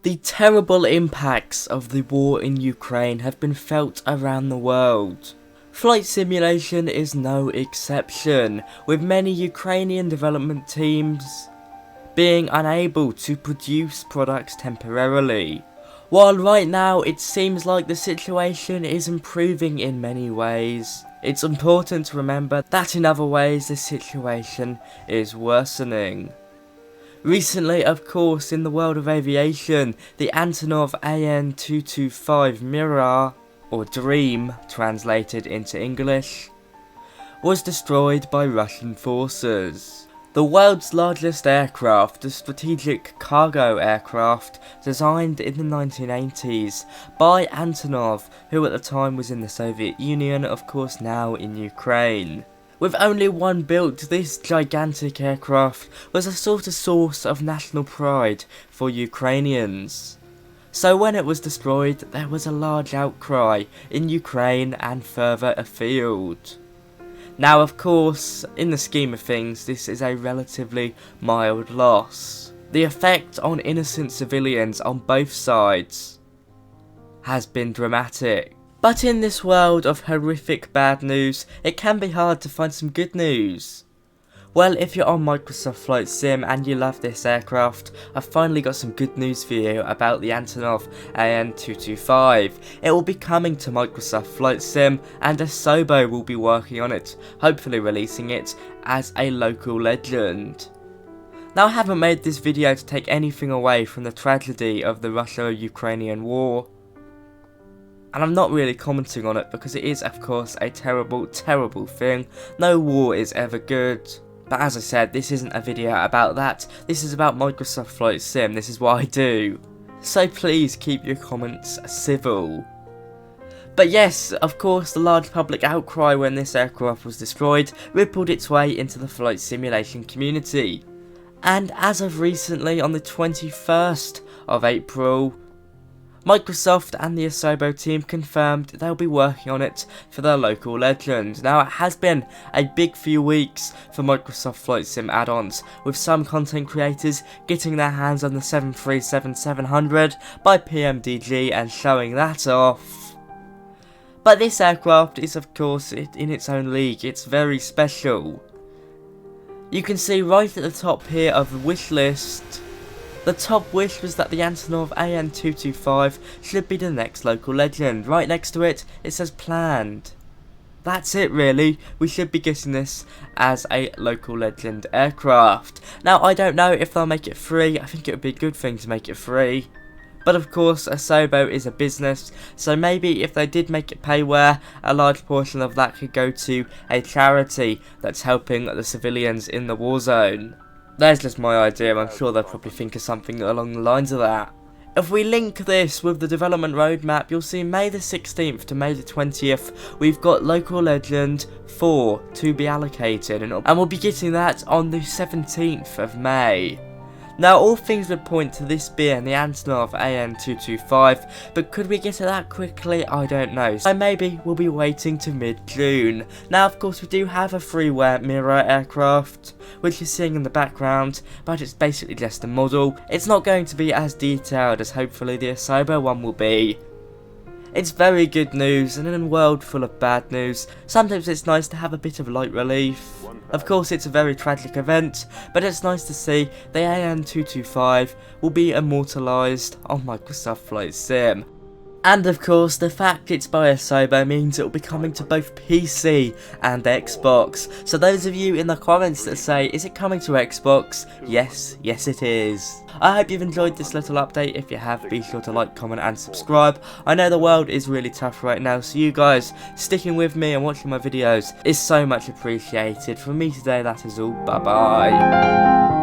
The terrible impacts of the war in Ukraine have been felt around the world. Flight simulation is no exception, with many Ukrainian development teams being unable to produce products temporarily. While right now it seems like the situation is improving in many ways, it's important to remember that in other ways the situation is worsening. Recently, of course, in the world of aviation, the Antonov AN-225 Mirror, or Dream translated into English, was destroyed by Russian forces. The world's largest aircraft, the strategic cargo aircraft designed in the 1980s by Antonov, who at the time was in the Soviet Union, of course now in Ukraine. With only one built, this gigantic aircraft was a sort of source of national pride for Ukrainians. So when it was destroyed, there was a large outcry in Ukraine and further afield. Now of course, in the scheme of things, this is a relatively mild loss. The effect on innocent civilians on both sides has been dramatic. But in this world of horrific bad news, it can be hard to find some good news. Well, if you're on Microsoft Flight Sim and you love this aircraft, I've finally got some good news for you about the Antonov AN-225. It will be coming to Microsoft Flight Sim and Asobo will be working on it, hopefully releasing it as a local legend. Now, I haven't made this video to take anything away from the tragedy of the Russo-Ukrainian war, and I'm not really commenting on it because it is of course a terrible, terrible thing. No war is ever good. But as I said, this isn't a video about that. This is about Microsoft Flight Sim. This is what I do. So please keep your comments civil. But yes, of course, the large public outcry when this aircraft was destroyed rippled its way into the flight simulation community. And as of recently, on the 21st of April, Microsoft and the Asobo team confirmed they'll be working on it for their local legend. Now, it has been a big few weeks for Microsoft Flight Sim add-ons, with some content creators getting their hands on the 737-700 by PMDG and showing that off. But this aircraft is of course in its own league. It's very special. You can see right at the top here of the wish list, the top wish was that the Antonov AN-225 should be the next local legend. Right next to it, it says planned. That's it really, we should be getting this as a local legend aircraft. Now, I don't know if they'll make it free. I think it would be a good thing to make it free. But of course, Asobo is a business, so maybe if they did make it payware, a large portion of that could go to a charity that's helping the civilians in the war zone. There's just my idea. I'm sure they'll probably think of something along the lines of that. If we link this with the development roadmap, you'll see May the 16th to May the 20th, we've got Local Legend 4 to be allocated, and we'll be getting that on the 17th of May. Now, all things would point to this being the Antonov AN-225, but could we get it that quickly? I don't know. So maybe we'll be waiting to mid-June. Now, of course, we do have a freeware mirror aircraft, which you're seeing in the background, but it's basically just a model. It's not going to be as detailed as hopefully the Asobo one will be. It's very good news, and in a world full of bad news, sometimes it's nice to have a bit of light relief. Of course, it's a very tragic event, but it's nice to see the AN-225 will be immortalised on Microsoft Flight Sim. And of course, the fact it's by Asobo means it will be coming to both PC and Xbox. So those of you in the comments that say, is it coming to Xbox? Yes it is. I hope you've enjoyed this little update. If you have, be sure to like, comment and subscribe. I know the world is really tough right now, so you guys sticking with me and watching my videos is so much appreciated. From me today, that is all. Bye bye.